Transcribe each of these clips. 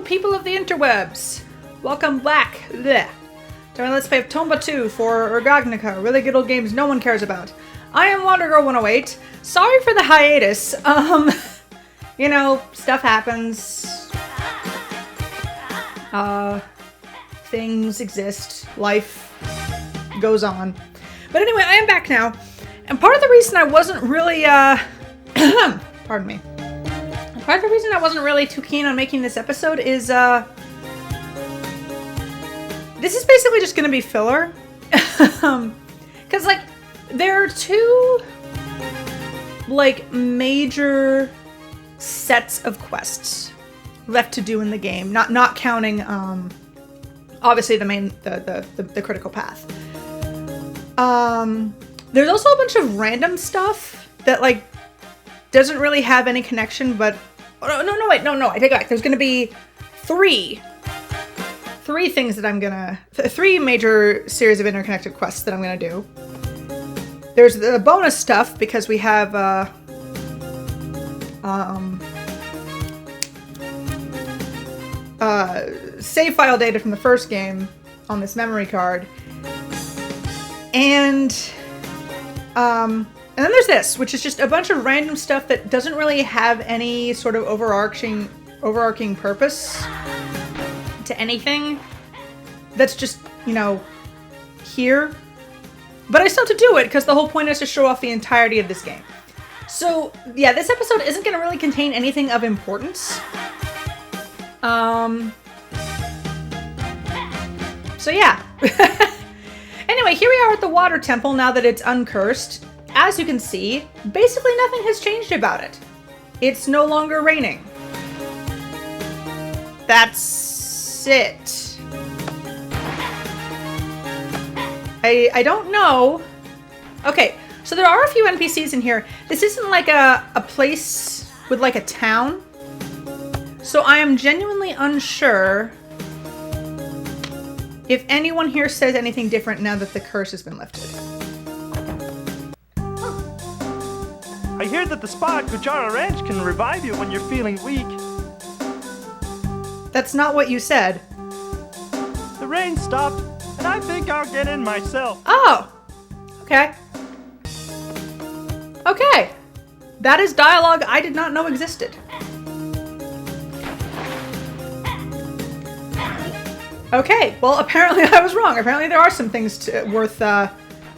people of the interwebs! Welcome back to my Let's Play of Tomba 2 for RGOGNOCA, really good old games no one cares about. I am WanderGirl108. Sorry for the hiatus. You know, stuff happens. Things exist. Life goes on. But anyway, I am back now. And part of the reason I wasn't really, pardon me. Part of the reason I wasn't really too keen on making this episode is, this is basically just gonna be filler. Cause, like, there are two, like, major sets of quests left to do in the game. Not counting, obviously the critical path. There's also a bunch of random stuff that, like, doesn't really have any connection, but... No, I take it back. There's gonna be three things that I'm gonna... Three major series of interconnected quests that I'm gonna do. There's the bonus stuff, because we have, save file data from the first game on this memory card. And then there's this, which is just a bunch of random stuff that doesn't really have any sort of overarching purpose to anything. That's just, you know, here. But I still have to do it, because the whole point is to show off the entirety of this game. So, yeah, this episode isn't going to really contain anything of importance. So, yeah. Anyway, here we are at the water temple now that it's uncursed. As you can see, basically nothing has changed about it. It's no longer raining. That's it. I don't know. Okay, so there are a few NPCs in here. This isn't like a place with like a town. So I am genuinely unsure if anyone here says anything different now that the curse has been lifted. I hear that the spa at Gujara Ranch can revive you when you're feeling weak. That's not what you said. The rain stopped, and I think I'll get in myself. Oh! Okay. Okay. That is dialogue I did not know existed. Okay, well, apparently I was wrong. Apparently there are some things worth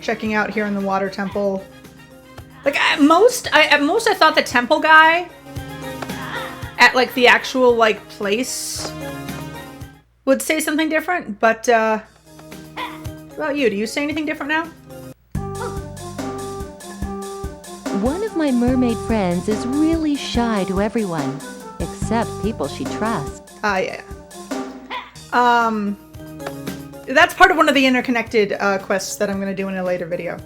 checking out here in the water temple. Like, at most I thought the temple guy at, like, the actual, like, place would say something different, but, what about you? Do you say anything different now? One of my mermaid friends is really shy to everyone, except people she trusts. Yeah. That's part of one of the interconnected, quests that I'm gonna do in a later video.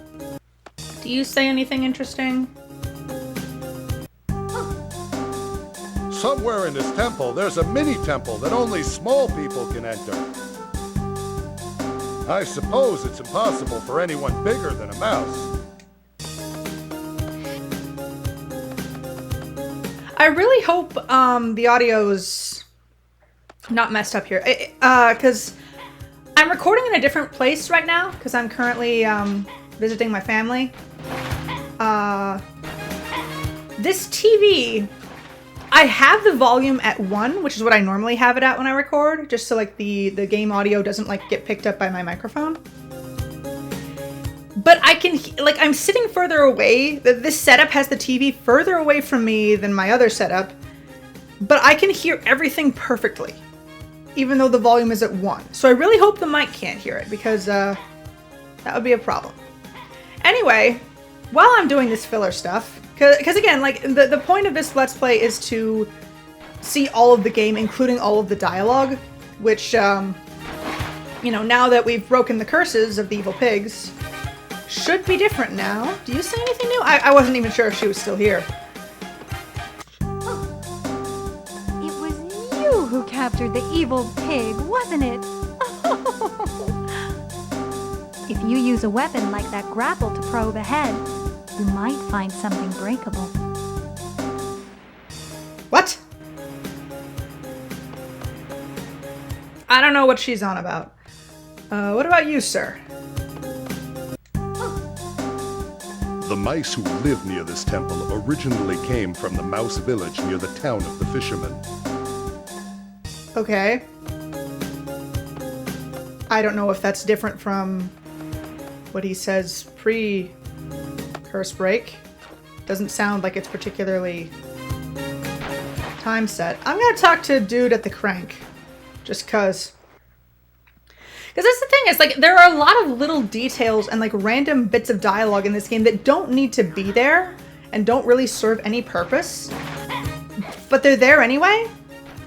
Do you say anything interesting? Somewhere in this temple, there's a mini-temple that only small people can enter. I suppose it's impossible for anyone bigger than a mouse. I really hope, the audio's not messed up here. Because I'm recording in a different place right now, because I'm currently, visiting my family. This TV, I have the volume at 1, which is what I normally have it at when I record, just so, like, the game audio doesn't, like, get picked up by my microphone. But I can, like, I'm sitting further away. This setup has the TV further away from me than my other setup, but I can hear everything perfectly, even though the volume is at 1. So I really hope the mic can't hear it, because, that would be a problem. Anyway, while I'm doing this filler stuff, because again, like, the point of this Let's Play is to see all of the game, including all of the dialogue, which, you know, now that we've broken the curses of the evil pigs, should be different now. Do you say anything new? I wasn't even sure if she was still here. It was you who captured the evil pig, wasn't it? If you use a weapon like that grapple to probe ahead, you might find something breakable. What? I don't know what she's on about. What about you, sir? The mice who live near this temple originally came from the mouse village near the town of the fishermen. Okay. I don't know if that's different from what he says pre-curse break. Doesn't sound like it's particularly time set. I'm gonna talk to dude at the crank. Just cause. Because that's the thing, is like there are a lot of little details and like random bits of dialogue in this game that don't need to be there and don't really serve any purpose. But they're there anyway.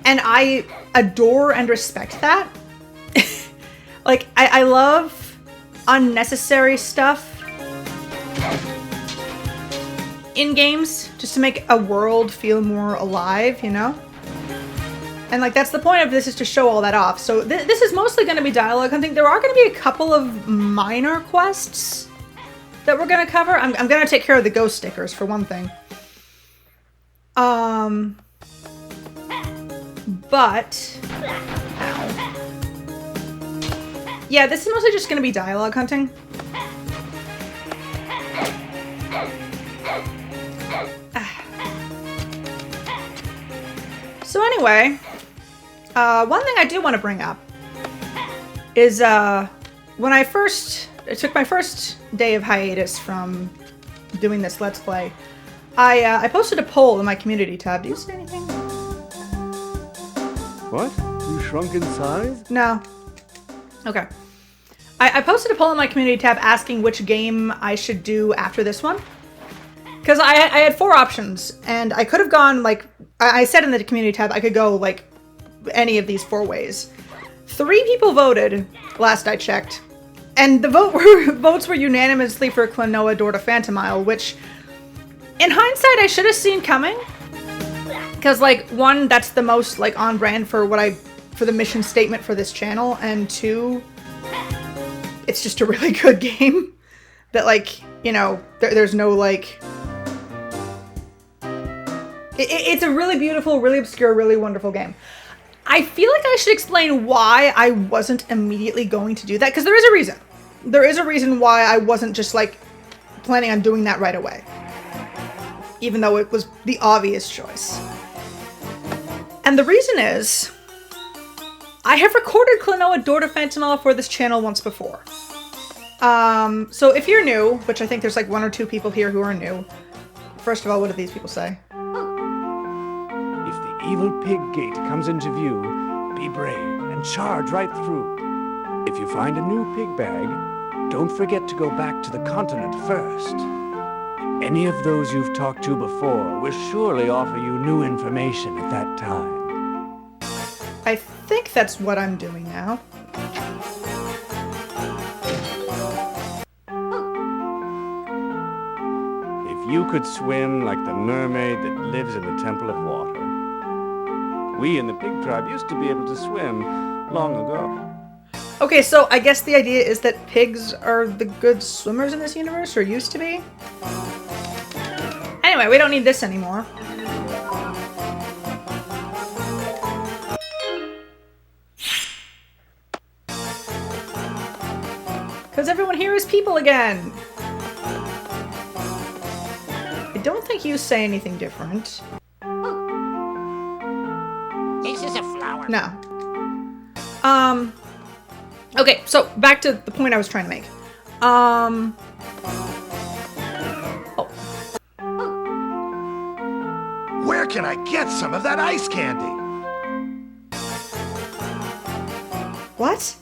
And I adore and respect that. Like, I love unnecessary stuff in games just to make a world feel more alive, you know? And like, that's the point of this, is to show all that off. So this is mostly going to be dialogue hunting. There are going to be a couple of minor quests that we're going to cover. I'm going to take care of the ghost stickers for one thing. But, ow. Yeah, this is mostly just going to be dialogue hunting. So anyway, one thing I do want to bring up is when I took my first day of hiatus from doing this Let's Play, I posted a poll in my community tab. Do you see anything? What? You shrunk in size? No. Okay. I posted a poll in my community tab asking which game I should do after this one. Because I had 4 options, and I could have gone, like, I said in the community tab, I could go, like, any of these 4 ways. 3 people voted, last I checked, and the votes were unanimously for Klonoa Door to Phantomile, which, in hindsight, I should have seen coming. Because, like, 1, that's the most, like, on brand for for the mission statement for this channel, and 2, it's just a really good game that, like, you know, there's no, like... It's a really beautiful, really obscure, really wonderful game. I feel like I should explain why I wasn't immediately going to do that, because there is a reason. There is a reason why I wasn't just, like, planning on doing that right away. Even though it was the obvious choice. And the reason is, I have recorded Klonoa Door to Phantomile for this channel once before. So if you're new, which I think there's like 1 or 2 people here who are new. First of all, what do these people say? If the evil pig gate comes into view, be brave and charge right through. If you find a new pig bag, don't forget to go back to the continent first. Any of those you've talked to before will surely offer you new information at that time. I think that's what I'm doing now. If you could swim like the mermaid that lives in the Temple of Water. We in the pig tribe used to be able to swim long ago. Okay, so I guess the idea is that pigs are the good swimmers in this universe, or used to be? Anyway, we don't need this anymore. Because everyone here is people again! I don't think you say anything different. This is a flower. No. Okay, so back to the point I was trying to make. Oh. Where can I get some of that ice candy? What?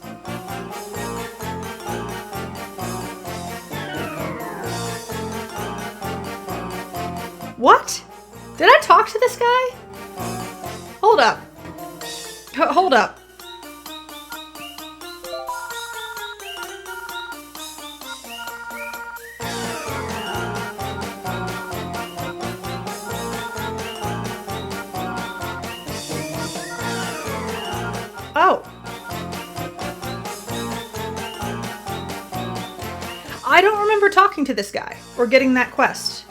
What? Did I talk to this guy? Hold up. Hold up. Oh. I don't remember talking to this guy or getting that quest.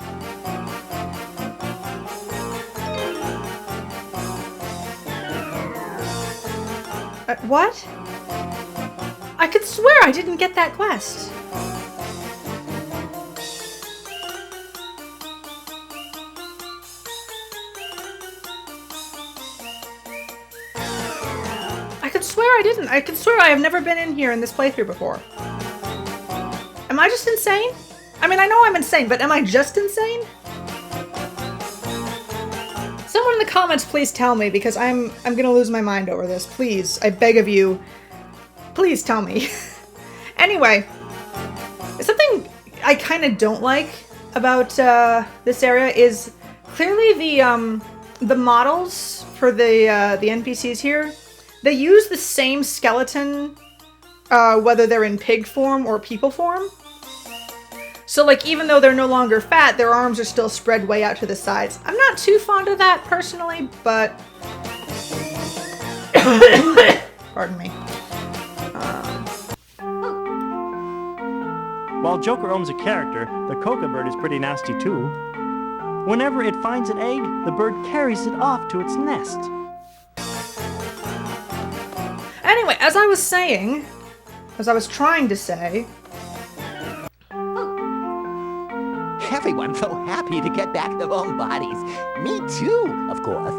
What? I could swear I didn't get that quest. I could swear I didn't. I could swear I have never been in here in this playthrough before. Am I just insane? I mean, I know I'm insane, but am I just insane? Someone in the comments please tell me, because I'm gonna lose my mind over this. Please, I beg of you. Please tell me. Anyway, something I kind of don't like about this area is clearly the models for the NPCs here. They use the same skeleton, whether they're in pig form or people form. So, like, even though they're no longer fat, their arms are still spread way out to the sides. I'm not too fond of that, personally, but... Pardon me. While Joker owns a character, the Coca bird is pretty nasty too. Whenever it finds an egg, the bird carries it off to its nest. Anyway, as I was trying to say... Everyone's so happy to get back their own bodies. Me too, of course.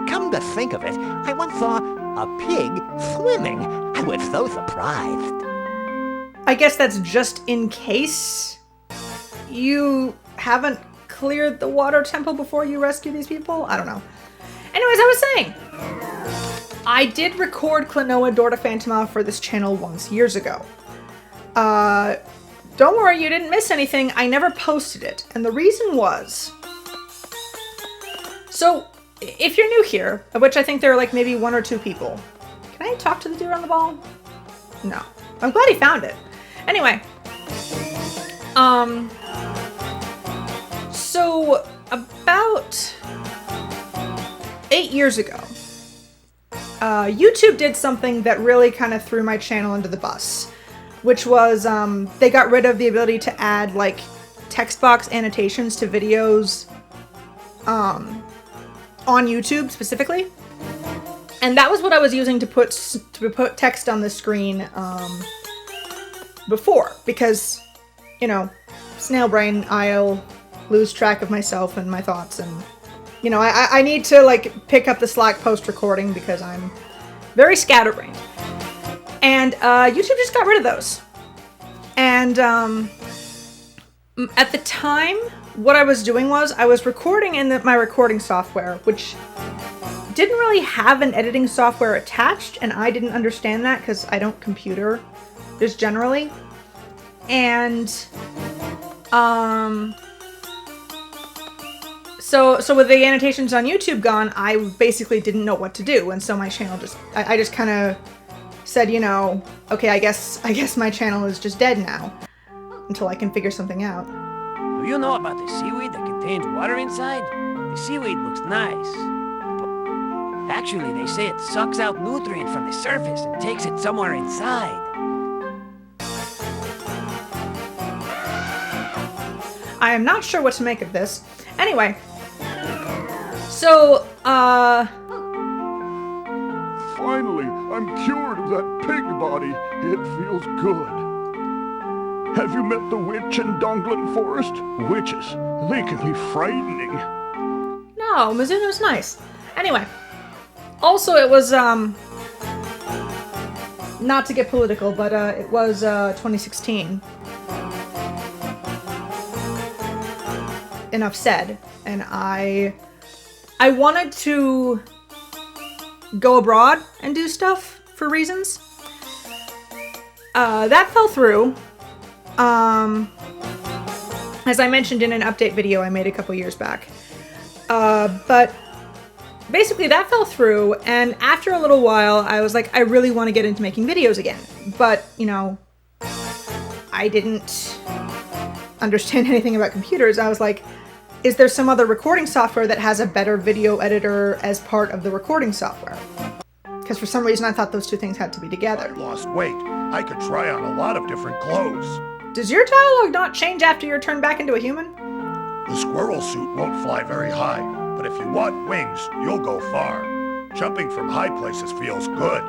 Come to think of it, I once saw a pig swimming. I was so surprised. I guess that's just in case you haven't cleared the water temple before you rescue these people? I don't know. Anyways, I was saying, I did record Klonoa Door to Phantoma for this channel once, years ago. Don't worry, you didn't miss anything. I never posted it. And the reason was... So, if you're new here, of which I think there are like maybe 1 or 2 people. Can I talk to the dude on the ball? No. I'm glad he found it. Anyway. So, about 8 years ago, YouTube did something that really kind of threw my channel into the bus. Which was, they got rid of the ability to add, like, text box annotations to videos, on YouTube, specifically. And that was what I was using to put text on the screen, before. Because, you know, snail brain, I'll lose track of myself and my thoughts, and, you know, I need to, like, pick up the Slack post-recording because I'm very scatterbrained. And YouTube just got rid of those. And at the time, what I was doing was I was recording in my recording software, which didn't really have an editing software attached, and I didn't understand that because I don't computer just generally. And so with the annotations on YouTube gone, I basically didn't know what to do, and so my channel I just kind of said, you know, okay, I guess my channel is just dead now until I can figure something out. Do you know about the seaweed that contains water inside? The seaweed looks nice, but actually they say it sucks out nutrient from the surface and takes it somewhere inside. I am not sure what to make of this. Anyway, so, Finally, I'm cured of that pig body. It feels good. Have you met the witch in Donglan Forest? Witches, they can be frightening. no, Mizuno's nice. Anyway, also it was, not to get political, but it was 2016. Enough said. And I wanted to go abroad and do stuff for reasons. That fell through. As I mentioned in an update video I made a couple years back. But basically that fell through, and after a little while I was like, I really want to get into making videos again. But, you know, I didn't understand anything about computers. I was like, is there some other recording software that has a better video editor as part of the recording software? Because for some reason I thought those two things had to be together. I lost weight. I could try on a lot of different clothes. Does your dialogue not change after you're turned back into a human? The squirrel suit won't fly very high, but if you want wings, you'll go far. Jumping from high places feels good.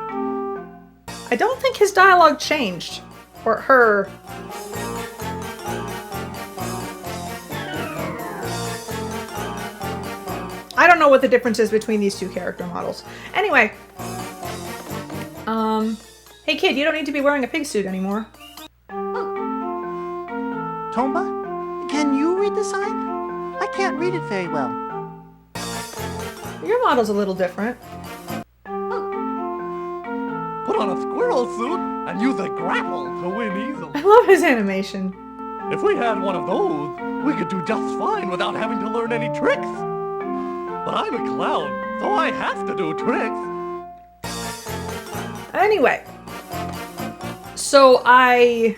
I don't think his dialogue changed. Or her. I don't know what the difference is between these two character models. Anyway. Hey kid, you don't need to be wearing a pig suit anymore. Tomba, can you read the sign? I can't read it very well. Your model's a little different. Put on a squirrel suit and use a grapple to win easily. I love his animation. If we had one of those, we could do just fine without having to learn any tricks. But I'm a clown, so I have to do tricks. Anyway. So I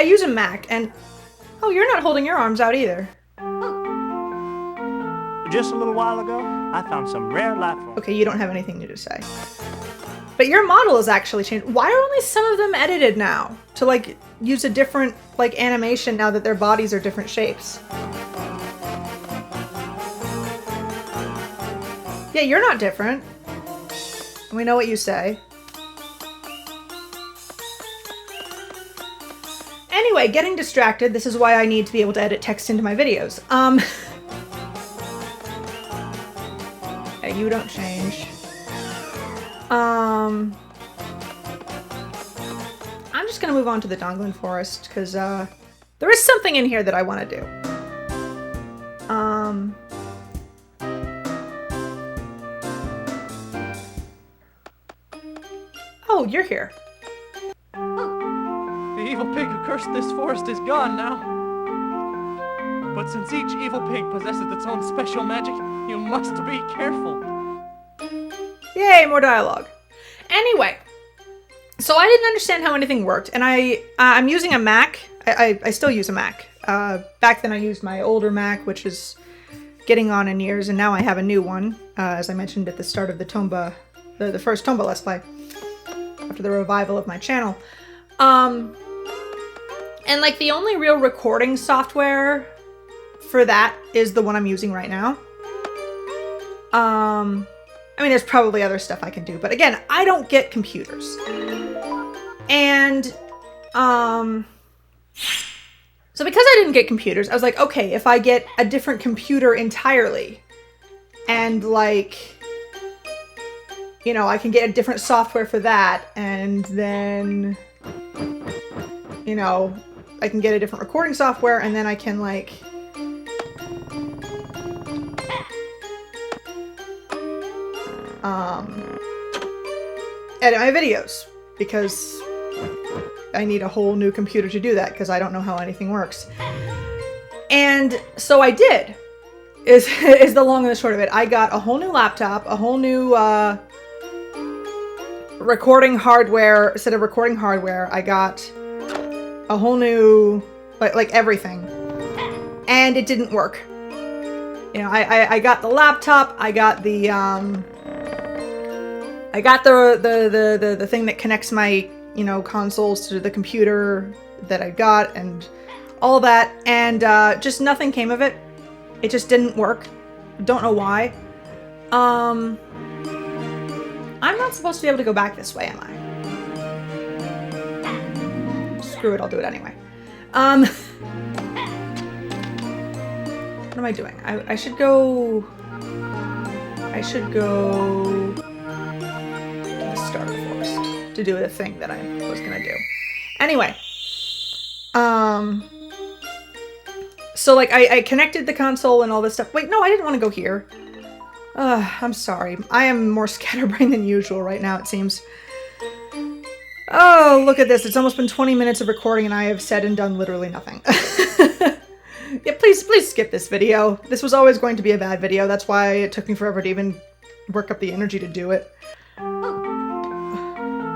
use a Mac and... Oh, you're not holding your arms out either. Just a little while ago, I found some rare life forms. Okay, you don't have anything new to say. But your model has actually changed. Why are only some of them edited now? To like use a different like animation now that their bodies are different shapes. Yeah, you're not different. We know what you say. Anyway, getting distracted. This is why I need to be able to edit text into my videos. Yeah, you don't change. I'm just gonna move on to the Donglin Forest because there is something in here that I want to do. Oh, you're here. The evil pig who cursed this forest is gone now. But since each evil pig possesses its own special magic, you must be careful. Yay, more dialogue. Anyway, so I didn't understand how anything worked, and I'm using a Mac. I still use a Mac. Back then I used my older Mac, which is getting on in years, and now I have a new one, as I mentioned at the start of the Tomba, the first Tomba Let's Play, after the revival of my channel. And like the only real recording software for that is the one I'm using right now. I mean, there's probably other stuff I can do, but again, I don't get computers. And, so because I didn't get computers, I was like, okay, if I get a different computer entirely, and like, you know, I can get a different software for that, and then, you know, I can get a different recording software, and then I can like, edit my videos, because I need a whole new computer to do that, because I don't know how anything works. And so I did, is the long and the short of it. I got a whole new laptop, a whole new recording hardware. Instead of recording hardware, I got a whole new, like everything. And it didn't work. You know, I got the laptop, I got the, I got the thing that connects my, you know, consoles to the computer that I got and all that, and just nothing came of it. It just didn't work. Don't know why. I'm not supposed to be able to go back this way, am I? Screw it, I'll do it anyway. What am I doing? I should go start the forest to do the thing that I was gonna do. Anyway, so like I connected the console and all this stuff. Wait, no, I didn't want to go here. I'm sorry. I am more scatterbrained than usual right now, it seems. Oh, look at this. It's almost been 20 minutes of recording and I have said and done literally nothing. Yeah, please skip this video. This was always going to be a bad video. That's why it took me forever to even work up the energy to do it.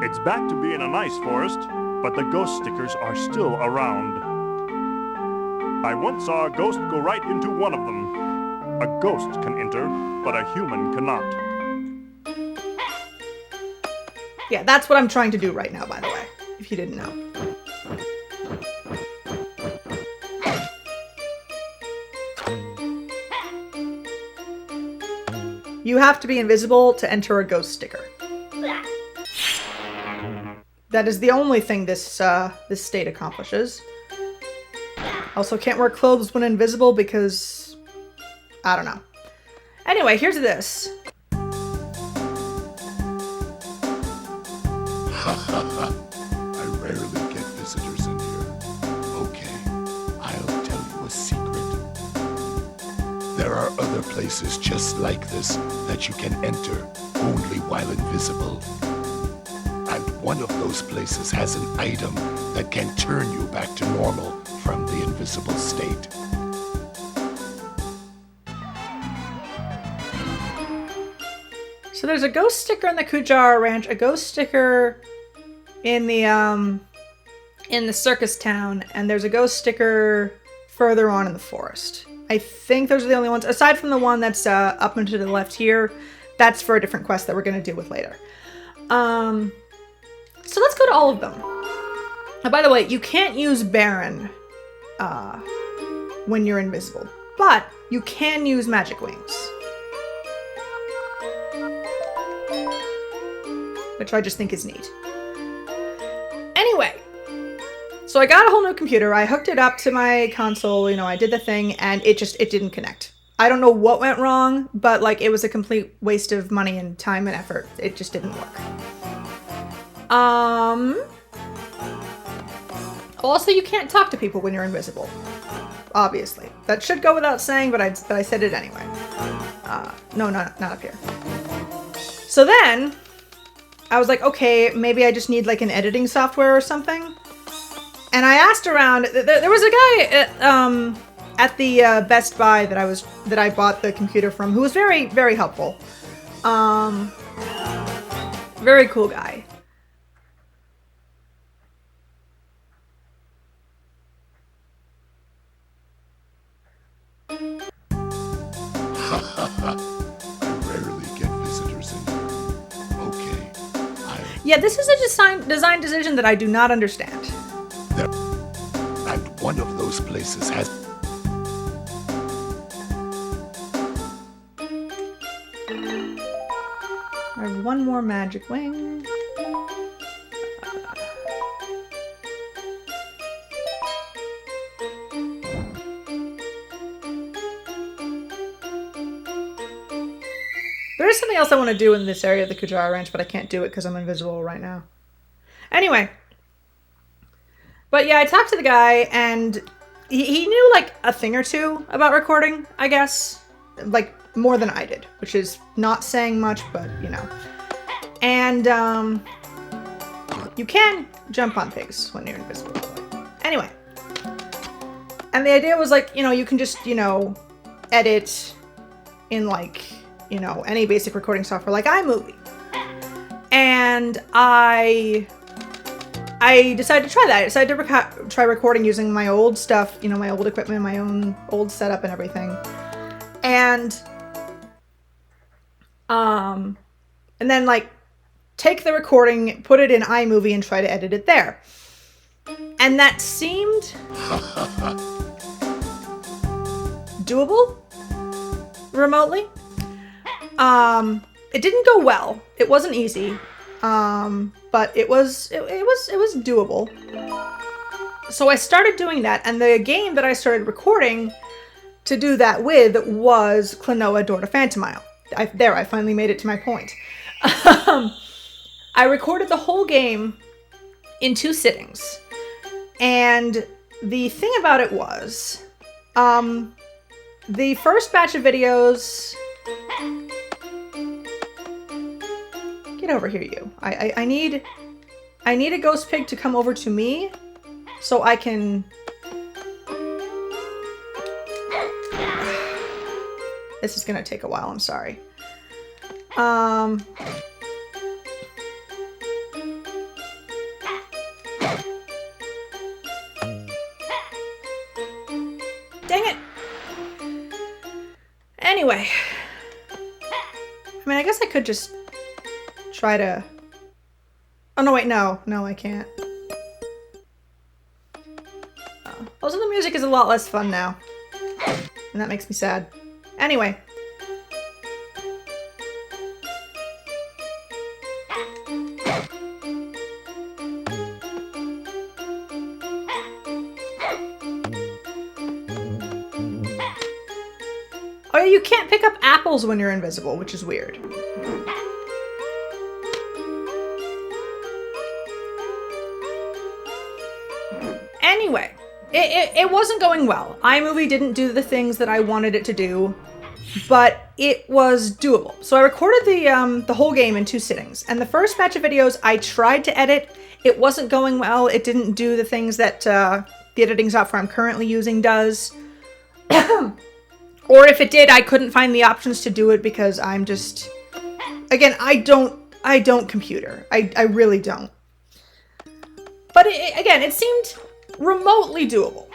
It's back to being a nice forest, but the ghost stickers are still around. I once saw a ghost go right into one of them. A ghost can enter, but a human cannot. Yeah, that's what I'm trying to do right now, by the way, if you didn't know. You have to be invisible to enter a ghost sticker. That is the only thing this this state accomplishes. Also can't wear clothes when invisible because... I don't know. Anyway, here's this. I rarely get visitors in here. Okay, I'll tell you a secret. There are other places just like this that you can enter only while invisible. And one of those places has an item that can turn you back to normal from the invisible state. So there's a ghost sticker in the Kujara Ranch, a ghost sticker in the circus town, and there's a ghost sticker further on in the forest. I think those are the only ones, aside from the one that's up and to the left here. That's for a different quest that we're going to deal with later. So let's go to all of them. And by the way, you can't use Baron when you're invisible, but you can use magic wings, which I just think is neat. Anyway, so I got a whole new computer. I hooked it up to my console, you know, I did the thing, and it didn't connect. I don't know what went wrong, but like it was a complete waste of money and time and effort. It just didn't work. Also, you can't talk to people when you're invisible. Obviously. That should go without saying, but I said it anyway. No, not up here. So then, I was like, okay, maybe I just need like an editing software or something. And I asked around. There was a guy at the Best Buy that I bought the computer from, who was very, very helpful. Very cool guy. I rarely get visitors in here. Okay, Yeah, this is a design decision that I do not understand. And one of those places has... I have one more magic wing. There is something else I want to do in this area of the Kujara Ranch, but I can't do it because I'm invisible right now. Anyway. But yeah, I talked to the guy, and he knew like a thing or two about recording, I guess. Like, more than I did, which is not saying much, but you know. And you can jump on pigs when you're invisible. Anyway. And the idea was like, you know, you can just, you know, edit in like, you know, any basic recording software like iMovie. And I decided to try that. I decided to try recording using my old stuff, you know, my old equipment, my own old setup and everything. And then like take the recording, put it in iMovie and try to edit it there. And that seemed doable remotely. It didn't go well. It wasn't easy. But it was doable. So I started doing that, and the game that I started recording to do that with was Klonoa Door to Phantomile. I finally made it to my point. I recorded the whole game in 2 sittings. And the thing about it was, the first batch of videos... Get over here, you. I need a ghost pig to come over to me so I can... This is gonna take a while, I'm sorry. Dang it! Anyway. I mean, I guess I could just try to... Oh, no, wait, no. No, I can't. Also, the music is a lot less fun now. And that makes me sad. Anyway. you can't pick up apples when you're invisible, which is weird. Anyway, it wasn't going well. iMovie didn't do the things that I wanted it to do, but it was doable. So I recorded the whole game in 2 sittings, and the first batch of videos I tried to edit. It wasn't going well. It didn't do the things that the editing software I'm currently using does. Or if it did, I couldn't find the options to do it because I'm just, again, I don't computer. I really don't. But again, it seemed remotely doable.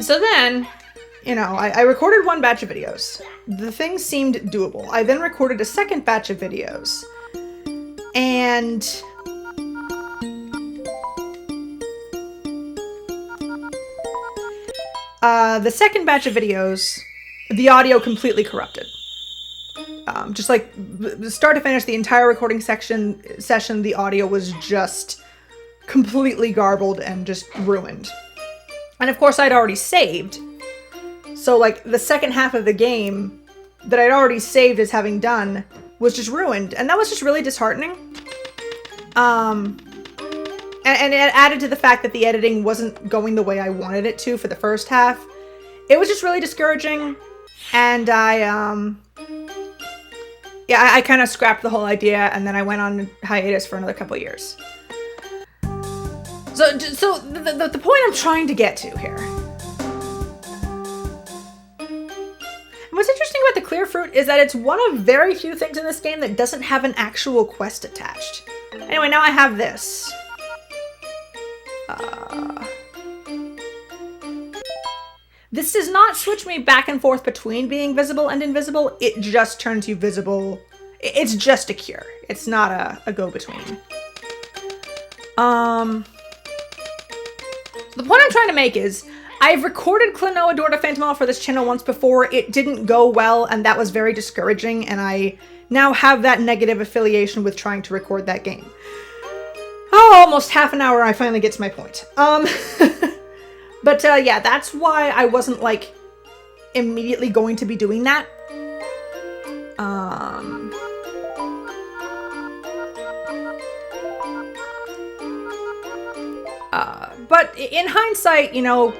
So then, you know, I recorded 1 batch of videos. The thing seemed doable. I then recorded a second batch of videos. And the second batch of videos, the audio completely corrupted. Just like start to finish, the entire recording session, the audio was just completely garbled and just ruined. And of course I'd already saved. So like the second half of the game that I'd already saved as having done was just ruined. And that was just really disheartening. And it added to the fact that the editing wasn't going the way I wanted it to for the first half. It was just really discouraging. And I kind of scrapped the whole idea, and then I went on hiatus for another couple of years. So the point I'm trying to get to here. And what's interesting about the clear fruit is that it's one of very few things in this game that doesn't have an actual quest attached. Anyway, now I have this. This does not switch me back and forth between being visible and invisible. It just turns you visible. It's just a cure. It's not a go-between. The point I'm trying to make is I've recorded Klonoa Door to Phantom for this channel once before. It didn't go well, and that was very discouraging, and I now have that negative affiliation with trying to record that game. Oh, almost half an hour, I finally get to my point. But yeah, that's why I wasn't like immediately going to be doing that. But in hindsight, you know,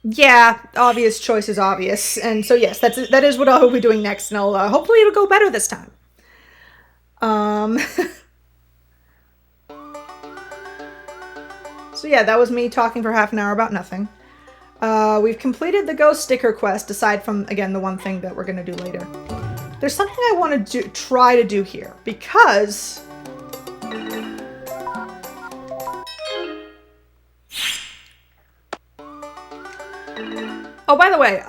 yeah, obvious choice is obvious. And so yes, that is what I'll be doing next, and I'll hopefully it'll go better this time. So yeah, that was me talking for half an hour about nothing. We've completed the ghost sticker quest, aside from, again, the one thing that we're going to do later. There's something I want to try to do here, because oh, by the way,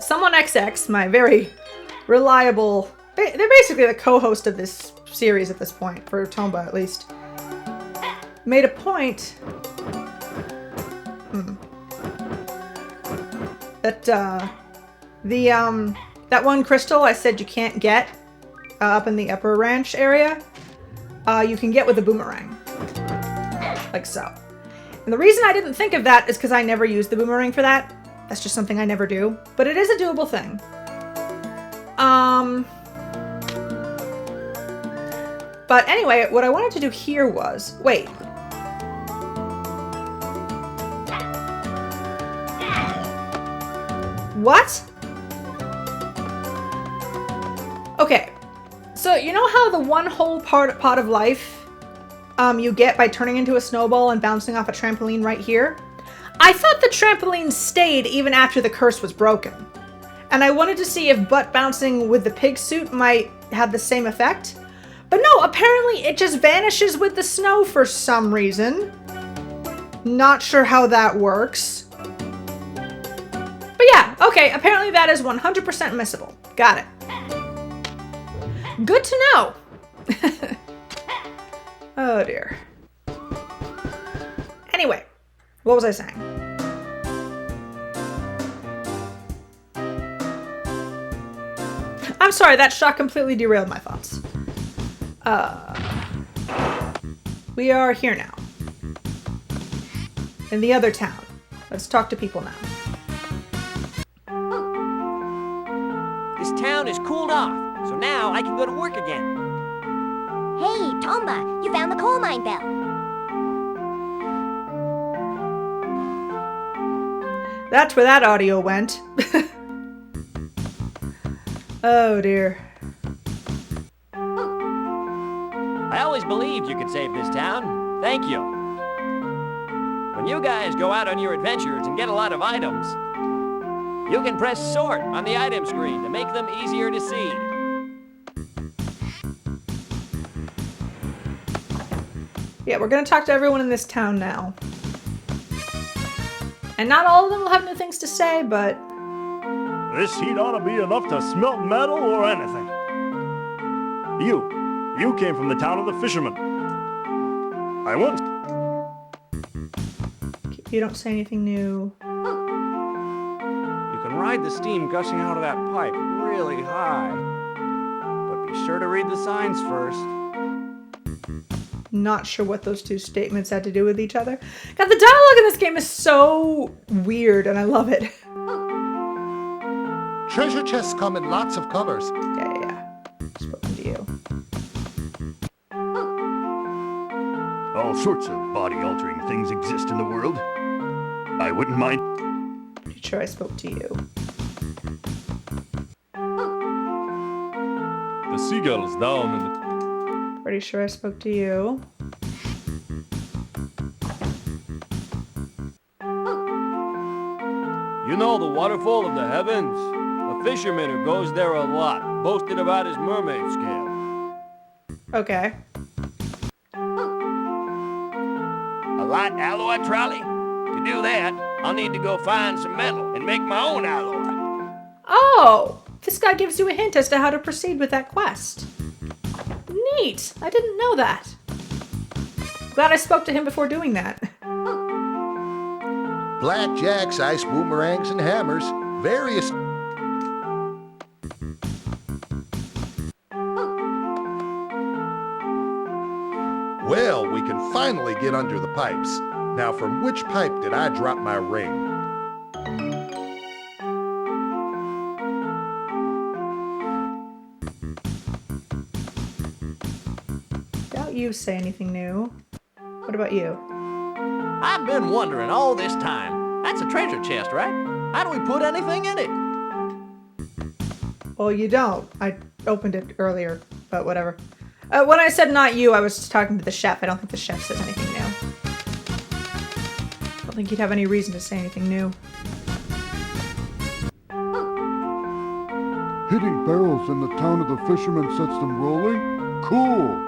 Someone XX, my very reliable, they're basically the co-host of this series at this point, for Tomba at least, made a point that that one crystal I said you can't get up in the upper ranch area, you can get with a boomerang, like so. And the reason I didn't think of that is because I never used the boomerang for that. That's just something I never do, but it is a doable thing. But anyway, what I wanted to do here was, wait. What? Okay, so you know how the one whole pot of life you get by turning into a snowball and bouncing off a trampoline right here? I thought the trampoline stayed even after the curse was broken. And I wanted to see if butt bouncing with the pig suit might have the same effect. But no, apparently it just vanishes with the snow for some reason. Not sure how that works. But yeah, okay, apparently that is 100% missable. Got it. Good to know. Oh dear. Anyway, what was I saying? I'm sorry, that shot completely derailed my thoughts. We are here now. In the other town. Let's talk to people now. This town is cooled off, so now I can go to work again. Hey, Tomba, you found the coal mine bell. That's where that audio went. Oh dear. I always believed you could save this town. Thank you. When you guys go out on your adventures and get a lot of items, you can press sort on the item screen to make them easier to see. Yeah, we're gonna talk to everyone in this town now. And not all of them will have new things to say, but... This heat ought to be enough to smelt metal or anything. You came from the town of the fishermen. I once... You don't say anything new. You can ride the steam gushing out of that pipe really high. But be sure to read the signs first. Not sure what those two statements had to do with each other. God, the dialogue in this game is so weird, and I love it. Treasure chests come in lots of colors. Yeah. Spoken to you. All sorts of body-altering things exist in the world. I wouldn't mind... Pretty sure I spoke to you. The seagull's down in the... Pretty sure I spoke to you. You know the waterfall of the heavens? A fisherman who goes there a lot boasted about his mermaid scale. Okay. A light alloy trolley? To do that, I'll need to go find some metal and make my own alloy. Oh! This guy gives you a hint as to how to proceed with that quest. Neat! I didn't know that. Glad I spoke to him before doing that. Blackjacks, ice boomerangs, and hammers. Various... Well, we can finally get under the pipes. Now, from which pipe did I drop my ring? Don't you say anything new. What about you? I've been wondering all this time. That's a treasure chest, right? How do we put anything in it? Well, you don't. I opened it earlier, but whatever. When I said not you, I was talking to the chef. I don't think the chef says anything new. I don't think he'd have any reason to say anything new. Hitting barrels in the town of the fishermen sets them rolling? Cool!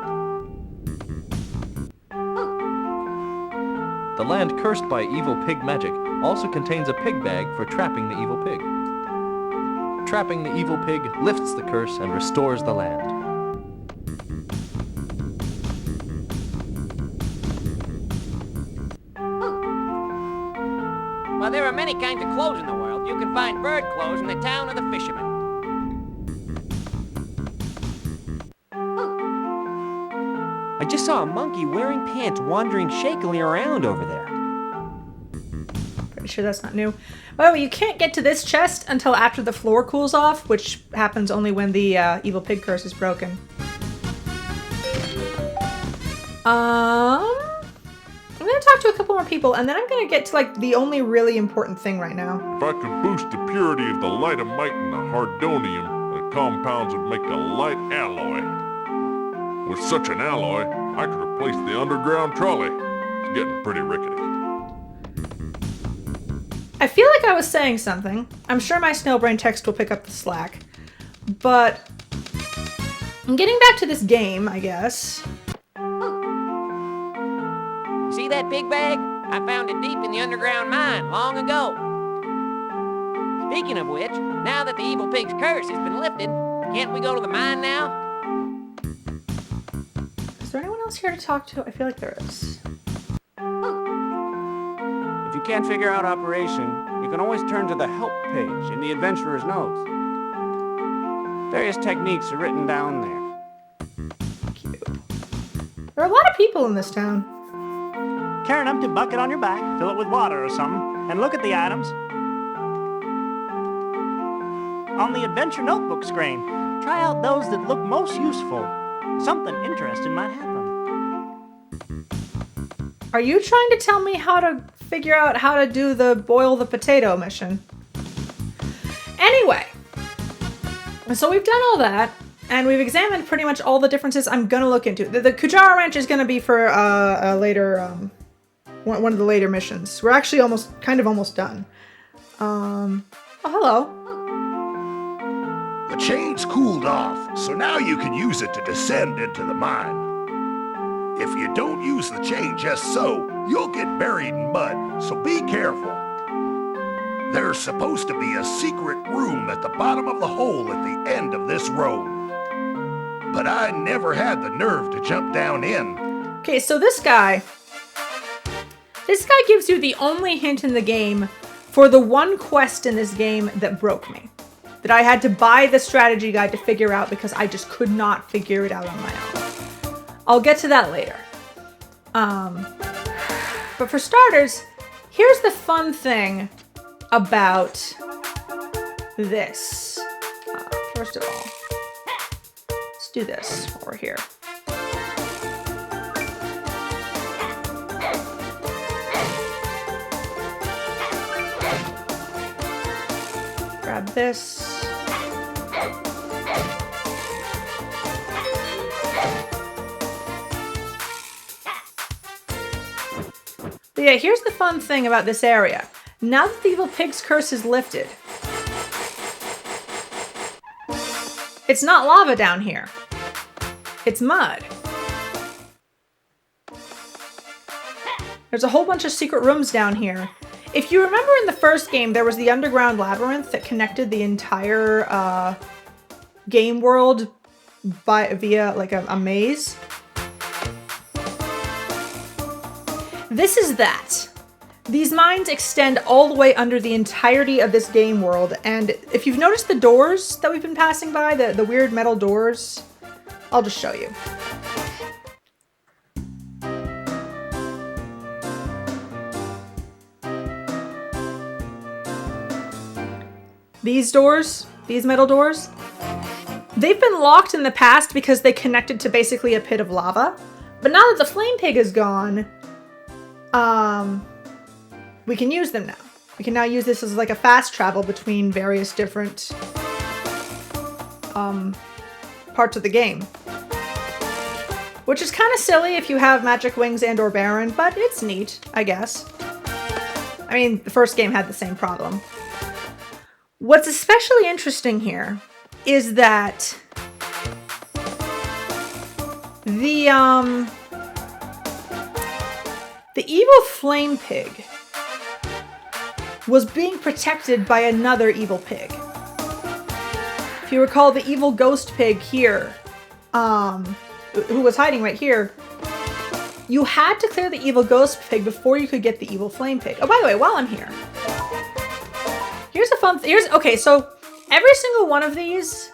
The land cursed by evil pig magic also contains a pig bag for trapping the evil pig. Trapping the evil pig lifts the curse and restores the land. While there are many kinds of clothes in the world, you can find bird clothes in the town of the fishermen. I just saw a monkey wearing pants wandering shakily around over there. Pretty sure that's not new. Well, you can't get to this chest until after the floor cools off, which happens only when the evil pig curse is broken. I'm gonna talk to a couple more people, and then I'm gonna get to like the only really important thing right now. If I could boost the purity of the lightamite and the hardonium, the compounds would make a light alloy. With such an alloy, I could replace the underground trolley. It's getting pretty rickety. I feel like I was saying something. I'm sure my snail brain text will pick up the slack. But I'm getting back to this game, I guess. See that pig bag? I found it deep in the underground mine long ago. Speaking of which, now that the evil pig's curse has been lifted, can't we go to the mine now? Is there anyone else here to talk to? I feel like there is. If you can't figure out operation, you can always turn to the help page in the adventurer's notes. Various techniques are written down there. Cute. There are a lot of people in this town. Carry an empty bucket on your back, fill it with water or something, and look at the items. On the adventure notebook screen. Try out those that look most useful. Something interesting might happen. Are you trying to tell me how to figure out how to do the boil the potato mission? Anyway, so we've done all that, and we've examined pretty much all the differences I'm gonna look into. The Kujara Ranch is gonna be for a later, one of the later missions. We're actually almost done. Oh, hello. The chain's cooled off, so now you can use it to descend into the mine. If you don't use the chain just so, you'll get buried in mud, so be careful. There's supposed to be a secret room at the bottom of the hole at the end of this road. But I never had the nerve to jump down in. Okay, so this guy gives you the only hint in the game for the one quest in this game that broke me. That I had to buy the strategy guide to figure out because I just could not figure it out on my own. I'll get to that later. But for starters, here's the fun thing about this. First of all, let's do this while we're here. Grab this. But yeah, here's the fun thing about this area. Now that the evil pig's curse is lifted, it's not lava down here. It's mud. There's a whole bunch of secret rooms down here. If you remember in the first game, there was the underground labyrinth that connected the entire game world via like a maze. This is that. These mines extend all the way under the entirety of this game world, and if you've noticed the doors that we've been passing by, the weird metal doors, I'll just show you. These doors, these metal doors, they've been locked in the past because they connected to basically a pit of lava. But now that the flame pig is gone, we can use them now. We can now use this as like a fast travel between various different parts of the game. Which is kind of silly if you have Magic Wings and or Baron, but it's neat, I guess. I mean, the first game had the same problem. What's especially interesting here is that the evil flame pig was being protected by another evil pig. If you recall, the evil ghost pig here, who was hiding right here, you had to clear the evil ghost pig before you could get the evil flame pig. Oh, by the way, while I'm here, here's a fun okay, so every single one of these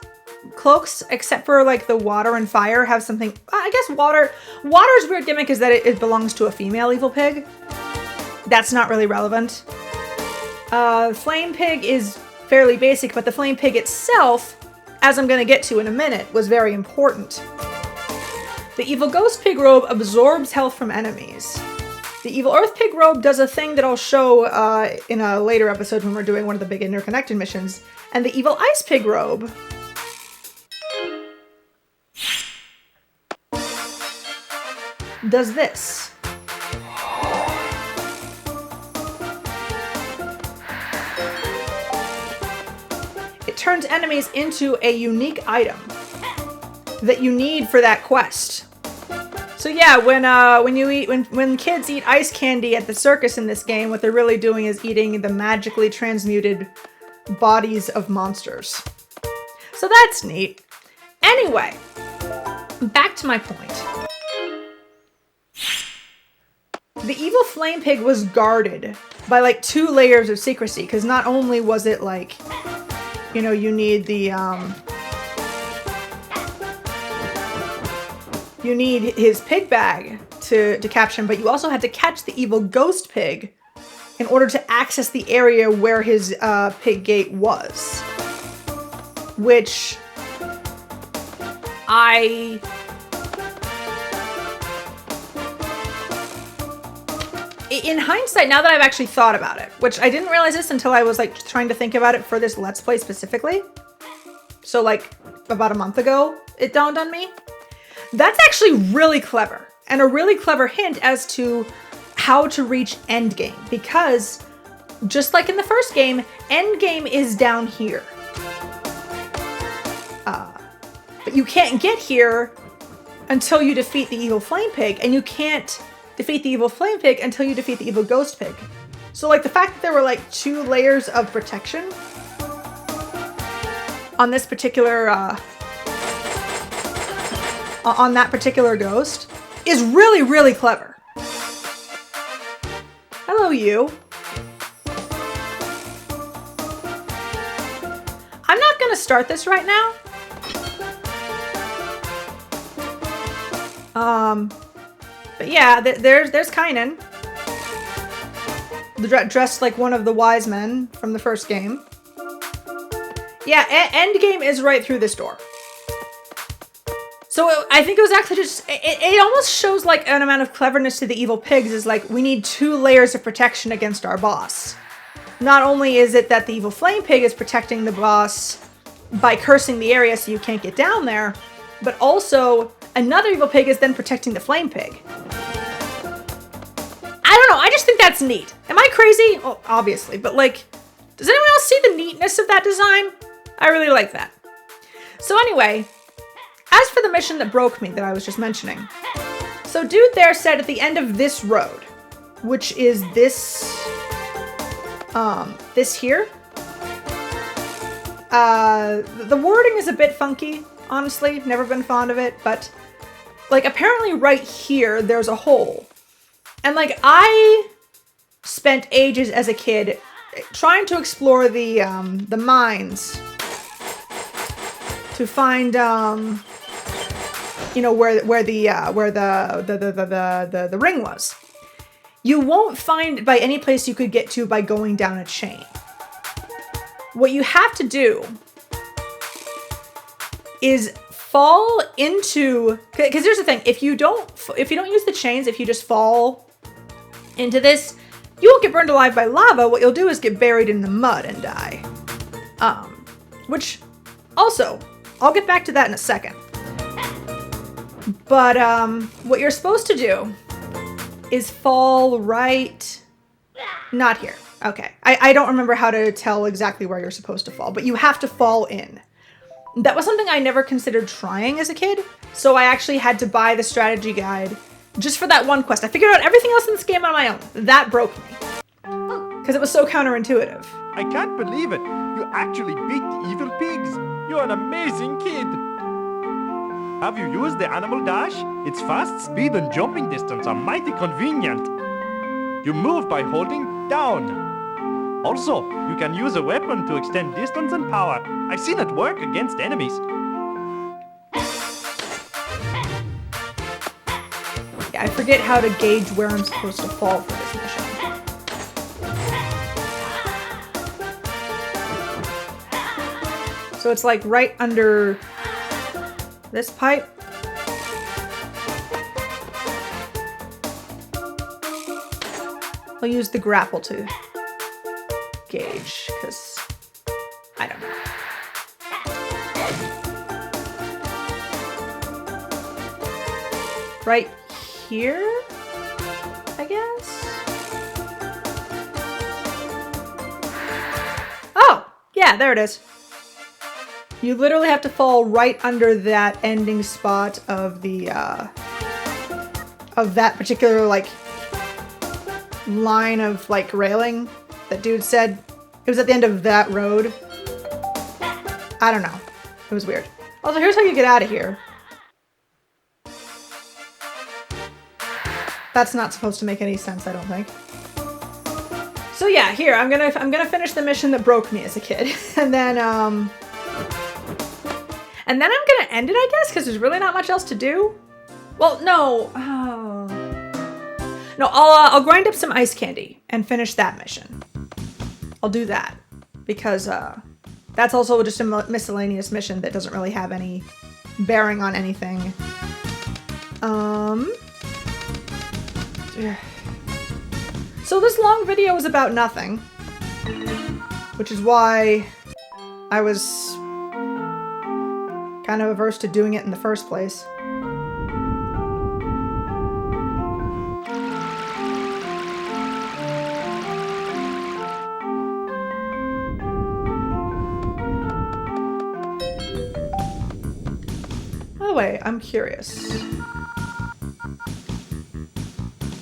cloaks, except for like the water and fire, have something. I guess water's weird gimmick is that it belongs to a female evil pig. That's not really relevant. Flame pig is fairly basic, but the flame pig itself, as I'm going to get to in a minute, was very important. The evil ghost pig robe absorbs health from enemies. The evil earth pig robe does a thing that I'll show in a later episode when we're doing one of the big interconnected missions. And the evil ice pig robe does this. It turns enemies into a unique item that you need for that quest. So yeah, when kids eat ice candy at the circus in this game, what they're really doing is eating the magically transmuted bodies of monsters. So that's neat. Anyway, back to my point. The evil flame pig was guarded by like 2 layers of secrecy, because not only was it like, you know, you need the you need his pig bag to catch him, but you also had to catch the evil ghost pig in order to access the area where his pig gate was. which in hindsight, now that I've actually thought about it, which I didn't realize this until I was like trying to think about it for this Let's Play specifically. So like about a month ago, it dawned on me. That's actually really clever, and a really clever hint as to how to reach endgame, because just like in the first game, endgame is down here. But you can't get here until you defeat the evil flame pig, and you can't defeat the evil flame pig until you defeat the evil ghost pig. So like the fact that there were like 2 layers of protection on this particular on that particular ghost is really, really clever. Hello, you. I'm not gonna start this right now. But yeah, there's Kynan, dressed like one of the wise men from the first game. Yeah, endgame is right through this door. So I think it was actually just, it almost shows like an amount of cleverness to the evil pigs is like, we need 2 layers of protection against our boss. Not only is it that the evil flame pig is protecting the boss by cursing the area so you can't get down there, but also another evil pig is then protecting the flame pig. I don't know, I just think that's neat. Am I crazy? Well, obviously, but like, does anyone else see the neatness of that design? I really like that. So anyway, as for the mission that broke me that I was just mentioning. So dude there said at the end of this road, which is this here. The wording is a bit funky, honestly, never been fond of it, but like apparently right here there's a hole. And like I spent ages as a kid trying to explore the mines to find you know where the ring was. You won't find by any place you could get to by going down a chain. What you have to do is fall into, because here's the thing, if you don't use the chains, if you just fall into this, you won't get burned alive by lava. What you'll do is get buried in the mud and die. Which also, I'll get back to that in a second. But what you're supposed to do is fall right, not here. Okay, I don't remember how to tell exactly where you're supposed to fall, but you have to fall in. That was something I never considered trying as a kid, so I actually had to buy the strategy guide just for that one quest. I figured out everything else in this game on my own. That broke me. Because it was so counterintuitive. I can't believe it. You actually beat the evil pigs. You're an amazing kid. Have you used the animal dash? Its fast speed and jumping distance are mighty convenient. You move by holding down. Also, you can use a weapon to extend distance and power. I've seen it work against enemies. Yeah, I forget how to gauge where I'm supposed to fall for this mission. So it's like right under this pipe. I'll use the grapple to gauge, because I don't know. Right here, I guess? Oh, yeah, there it is. You literally have to fall right under that ending spot of the, of that particular, like, line of, like, railing that dude said. It was at the end of that road. I don't know. It was weird. Also, here's how you get out of here. That's not supposed to make any sense, I don't think. So yeah, here, I'm gonna finish the mission that broke me as a kid. And then I'm gonna end it, I guess, because there's really not much else to do. Well, no. No, I'll grind up some ice candy and finish that mission. I'll do that because That's also just a miscellaneous mission that doesn't really have any bearing on anything. So this long video is about nothing, which is why I was kind of averse to doing it in the first place. By the way, I'm curious.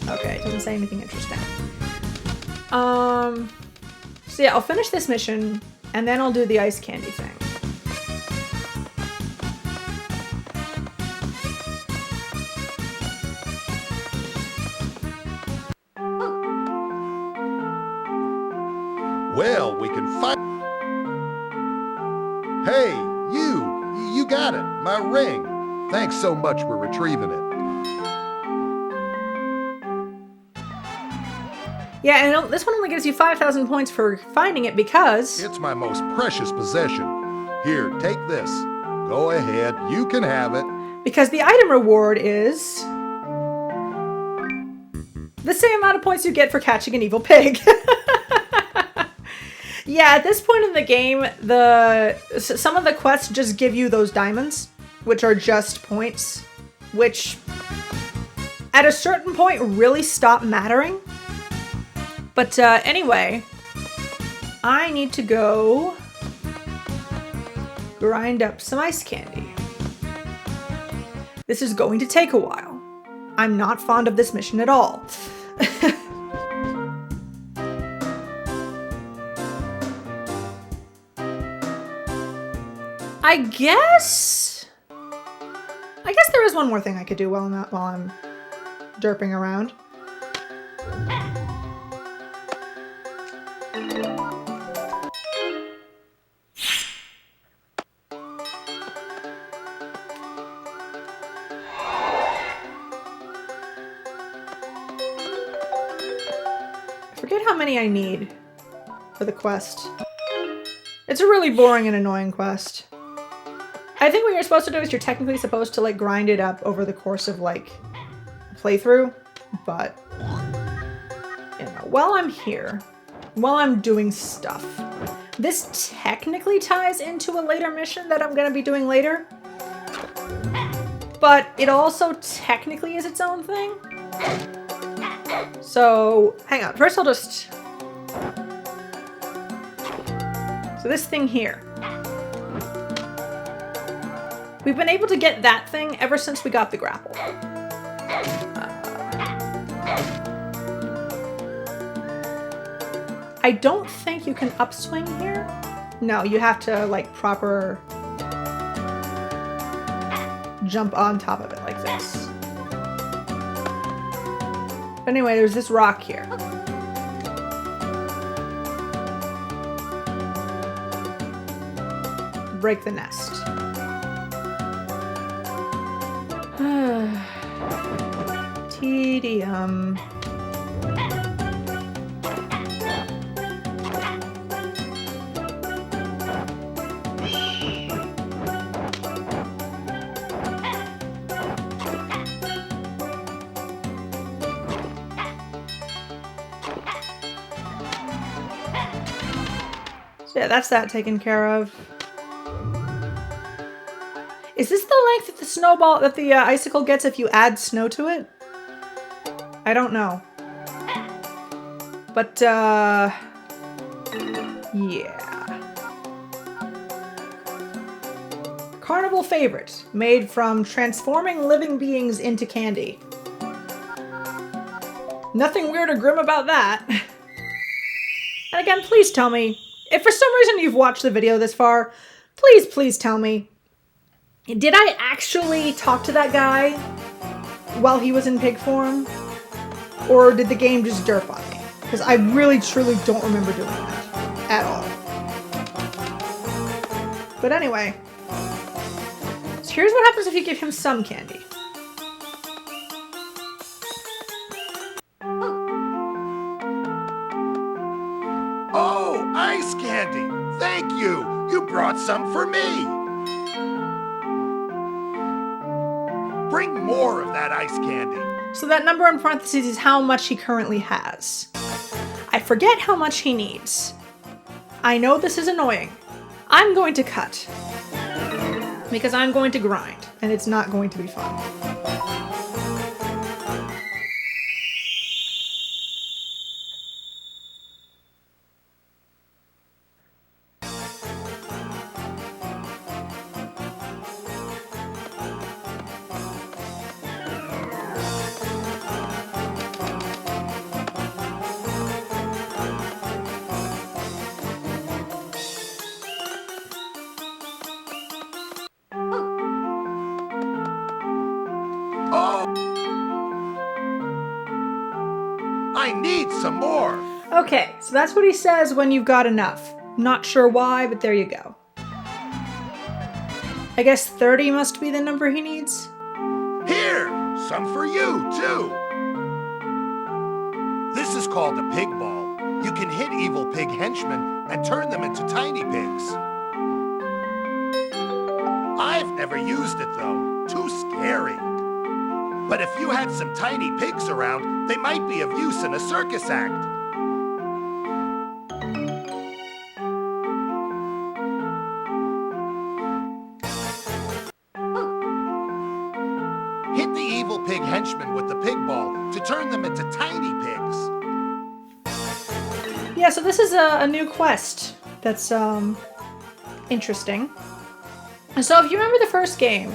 Okay, it doesn't say anything interesting. So yeah, I'll finish this mission, and then I'll do the ice candy thing. Well, we can find... Hey, you got it, my ring. Thanks so much for retrieving it. Yeah, and this one only gives you 5,000 points for finding it because... It's my most precious possession. Here, take this. Go ahead, you can have it. Because the item reward is... the same amount of points you get for catching an evil pig. Yeah, at this point in the game, some of the quests just give you those diamonds, which are just points, which at a certain point really stop mattering. But anyway, I need to go grind up some ice candy. This is going to take a while. I'm not fond of this mission at all. I guess there is one more thing I could do while I'm derping around. I forget how many I need for the quest. It's a really boring and annoying quest. I think what you're supposed to do is you're technically supposed to like grind it up over the course of like a playthrough, but you know, while I'm here, while I'm doing stuff, this technically ties into a later mission that I'm gonna be doing later, but it also technically is its own thing. So hang on, first I'll just... So this thing here. We've been able to get that thing ever since we got the grapple. I don't think you can upswing here. No, you have to like proper jump on top of it like this. But anyway, there's this rock here. Break the nest. Tedium. So yeah, that's that taken care of. Is this the length that the snowball, that the icicle gets if you add snow to it? I don't know. But, yeah. Carnival favorite, made from transforming living beings into candy. Nothing weird or grim about that. And again, please tell me, if for some reason you've watched the video this far, please tell me, did I actually talk to that guy while he was in pig form? Or did the game just derp on me? Because I really, truly don't remember doing that at all. But anyway, so here's what happens if you give him some candy. Oh, ice candy! Thank you! You some for me. Bring more of that ice candy. So that number in parentheses is how much he currently has. I forget how much he needs. I know this is annoying. I'm going to cut. Because I'm going to grind, and it's not going to be fun. I need some more. Okay, so that's what he says when you've got enough. Not sure why, but there you go. I guess 30 must be the number he needs. Here, some for you, too. This is called a pig ball. You can hit evil pig henchmen and turn them into tiny pigs. I've never used it, though. Too scary. But if you had some tiny pigs around, they might be of use in a circus act. Hit the evil pig henchmen with the pig ball to turn them into tiny pigs. Yeah, so this is a new quest that's interesting. So if you remember the first game,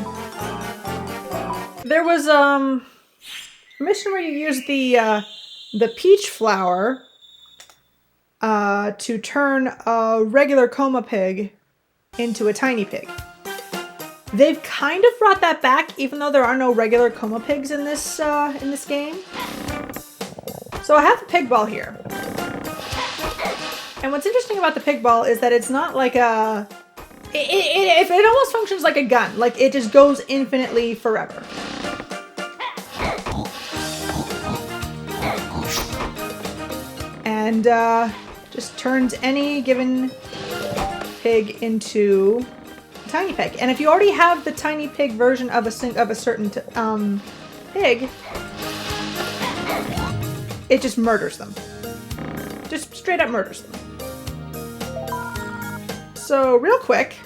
there was a mission where you used the peach flower to turn a regular coma pig into a tiny pig. They've kind of brought that back, even though there are no regular coma pigs in this game. So I have the pig ball here, and what's interesting about the pig ball is that it's not like a. It almost functions like a gun. Like it just goes infinitely forever. And just turns any given pig into a tiny pig. And if you already have the tiny pig version of a certain pig, it just murders them. Just straight up murders them. So real quick,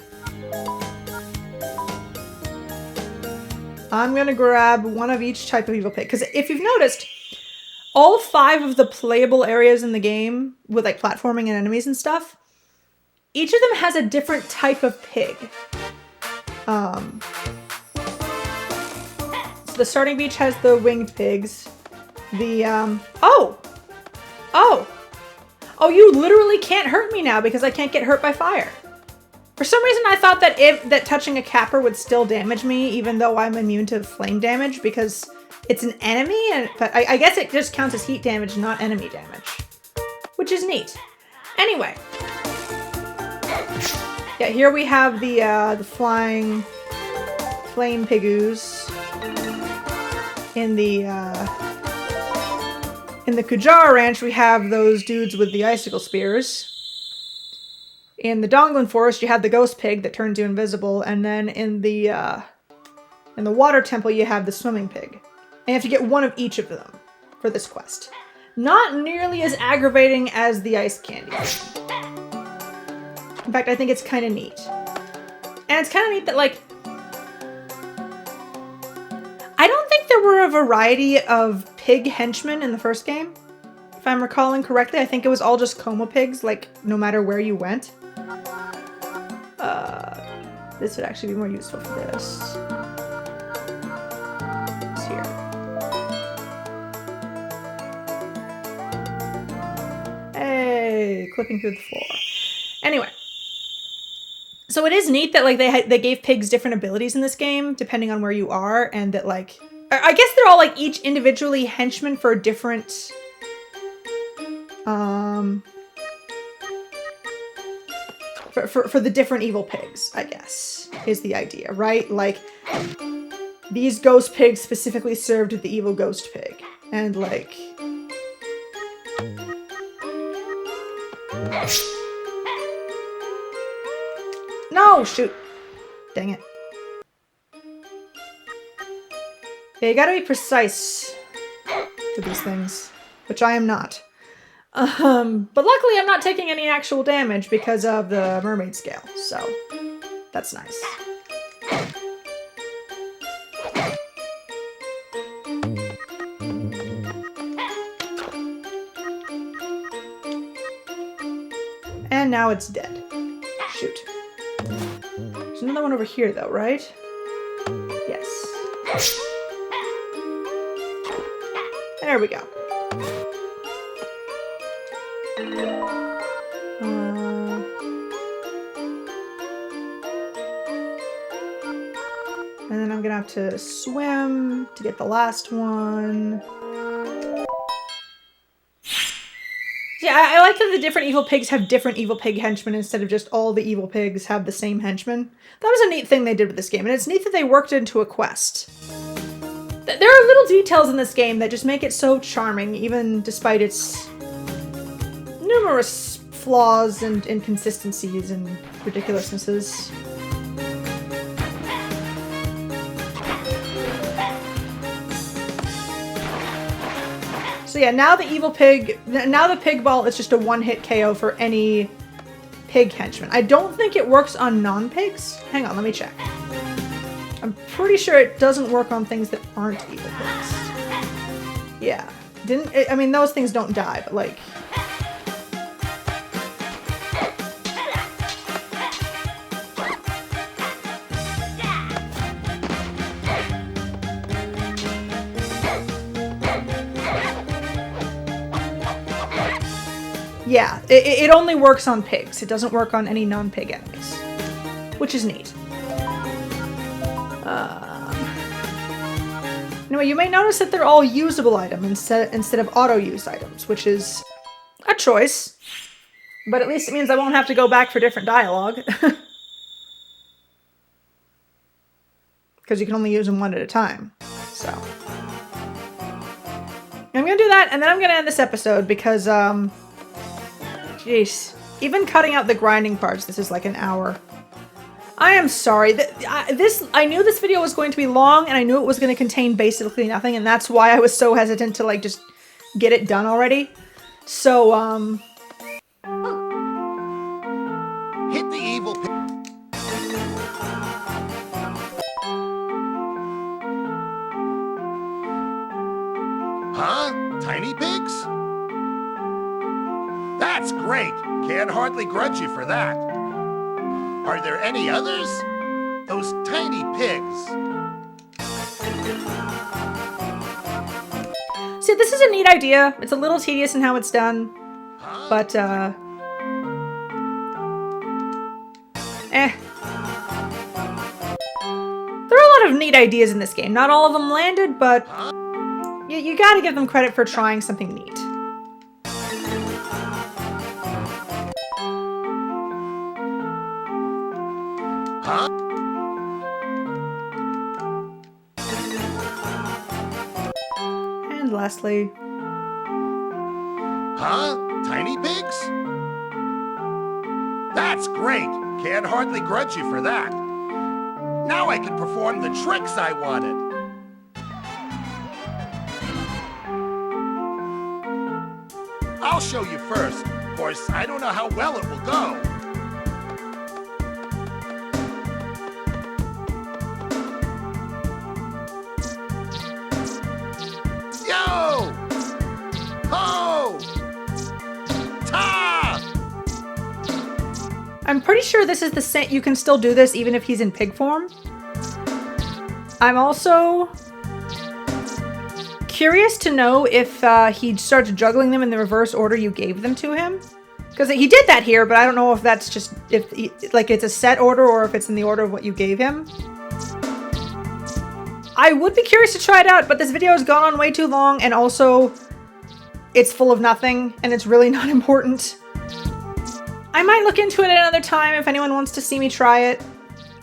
I'm gonna grab one of each type of evil pig. Because if you've noticed, all 5 of the playable areas in the game with like platforming and enemies and stuff, each of them has a different type of pig. So the starting beach has the winged pigs. The oh, you literally can't hurt me now because I can't get hurt by fire. For some reason, I thought that touching a capper would still damage me, even though I'm immune to flame damage because it's an enemy. But I guess it just counts as heat damage, not enemy damage, which is neat. Anyway, yeah, here we have the flying flame pigoos in the Kujar Ranch. We have those dudes with the icicle spears. In the Donglin Forest, you have the ghost pig that turns you invisible, and then in the water temple, you have the swimming pig. And you have to get one of each of them for this quest. Not nearly as aggravating as the ice candy. In fact, I think it's kind of neat. And it's kind of neat that, like, I don't think there were a variety of pig henchmen in the first game. If I'm recalling correctly, I think it was all just coma pigs, like, no matter where you went. This would actually be more useful for this. It's here. Hey, clipping through the floor. Anyway. So it is neat that, like, they gave pigs different abilities in this game, depending on where you are, and that, like, I guess they're all, like, each individually henchmen for different, for the different evil pigs, I guess, is the idea, right? Like, these ghost pigs specifically served the evil ghost pig, and, like, no! Oh, shoot. Dang it. Yeah, you gotta be precise with these things, which I am not. But luckily I'm not taking any actual damage because of the mermaid scale, so that's nice. And now it's dead. Shoot. There's another one over here though, right? Yes. There we go. And then I'm gonna have to swim to get the last one. Yeah, I like that the different evil pigs have different evil pig henchmen instead of just all the evil pigs have the same henchmen. That was a neat thing they did with this game, and it's neat that they worked into a quest. There are little details in this game that just make it so charming, even despite its numerous flaws and inconsistencies and ridiculousnesses. So yeah, now the pig ball is just a one-hit KO for any pig henchman. I don't think it works on non-pigs. Hang on, let me check. I'm pretty sure it doesn't work on things that aren't evil pigs. Yeah, I mean, those things don't die, but like... Yeah, it only works on pigs. It doesn't work on any non-pig enemies, which is neat. Anyway, you may notice that they're all usable items instead of auto-use items, which is a choice, but at least it means I won't have to go back for different dialogue. Because you can only use them one at a time, so. I'm gonna do that, and then I'm gonna end this episode because, jeez. Even cutting out the grinding parts, this is like an hour. I am sorry. I knew this video was going to be long, and I knew it was going to contain basically nothing, and that's why I was so hesitant to, like, just get it done already. So, Hit the evil pig. Huh? Tiny pigs? That's great! Can't hardly grudge you for that. Are there any others? Those tiny pigs. See, this is a neat idea. It's a little tedious in how it's done. But, There are a lot of neat ideas in this game. Not all of them landed, but you gotta give them credit for trying something neat. Huh? And lastly... Huh? Tiny pigs? That's great! Can't hardly grudge you for that. Now I can perform the tricks I wanted. I'll show you first. Of course, I don't know how well it will go. Yo! Ho! Ta! I'm pretty sure this is the same. You can still do this even if he's in pig form. I'm also curious to know if he starts juggling them in the reverse order you gave them to him. Because he did that here, but I don't know if that's just, like it's a set order or if it's in the order of what you gave him. I would be curious to try it out, but this video has gone on way too long, and also it's full of nothing, and it's really not important. I might look into it another time if anyone wants to see me try it.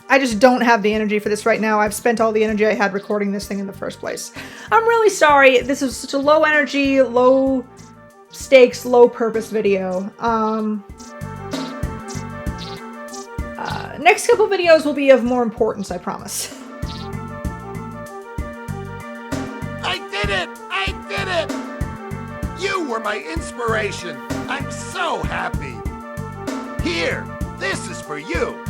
I just don't have the energy for this right now. I've spent all the energy I had recording this thing in the first place. I'm really sorry. This is such a low energy, low stakes, low purpose video. Next couple videos will be of more importance, I promise. I did it! I did it! You were my inspiration. I'm so happy. Here, this is for you.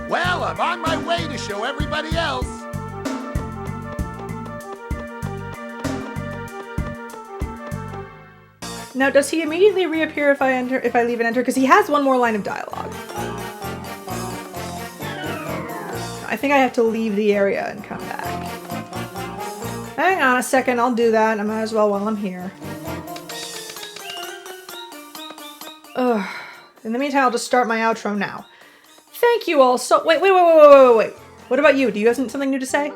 Well, I'm on my way to show everybody else. Now, does he immediately reappear if I leave and enter? Because he has one more line of dialogue. I think I have to leave the area and come back. Hang on a second, I'll do that. I might as well while I'm here. Ugh. In the meantime, I'll just start my outro now. Thank you all so- Wait. What about you? Do you have something new to say?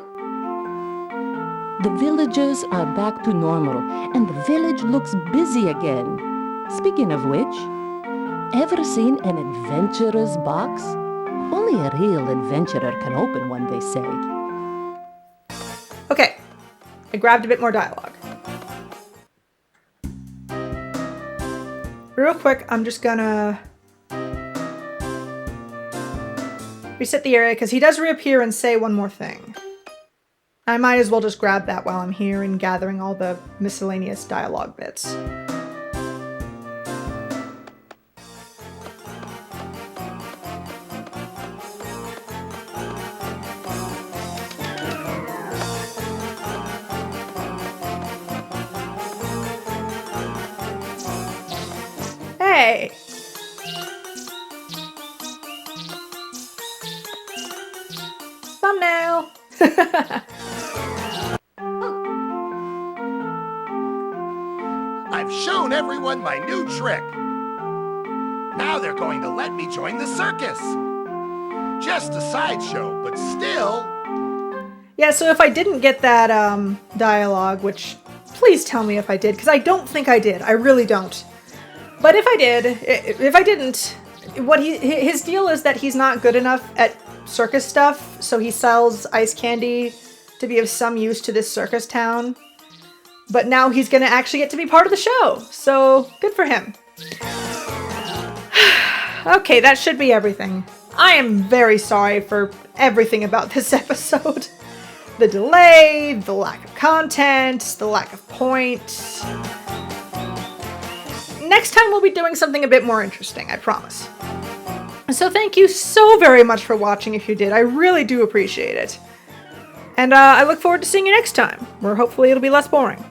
The villagers are back to normal, and the village looks busy again. Speaking of which, ever seen an adventurer's box? Only a real adventurer can open one, they say. Okay, I grabbed a bit more dialogue. Real quick, I'm just gonna reset the area because he does reappear and say one more thing. I might as well just grab that while I'm here and gathering all the miscellaneous dialogue bits. Hey! Thumbnail! I've shown everyone my new trick. Now they're going to let me join the circus. Just a sideshow, but still. Yeah, so if I didn't get that dialogue, which please tell me if I did, because I don't think I did. I really don't. But if I did, if I didn't, his deal is that he's not good enough at circus stuff, so he sells ice candy to be of some use to this circus town. But now he's going to actually get to be part of the show, so good for him. Okay, that should be everything. I am very sorry for everything about this episode. The delay, the lack of content, the lack of point. Next time we'll be doing something a bit more interesting, I promise. So thank you so very much for watching if you did. I really do appreciate it. And I look forward to seeing you next time, where hopefully it'll be less boring.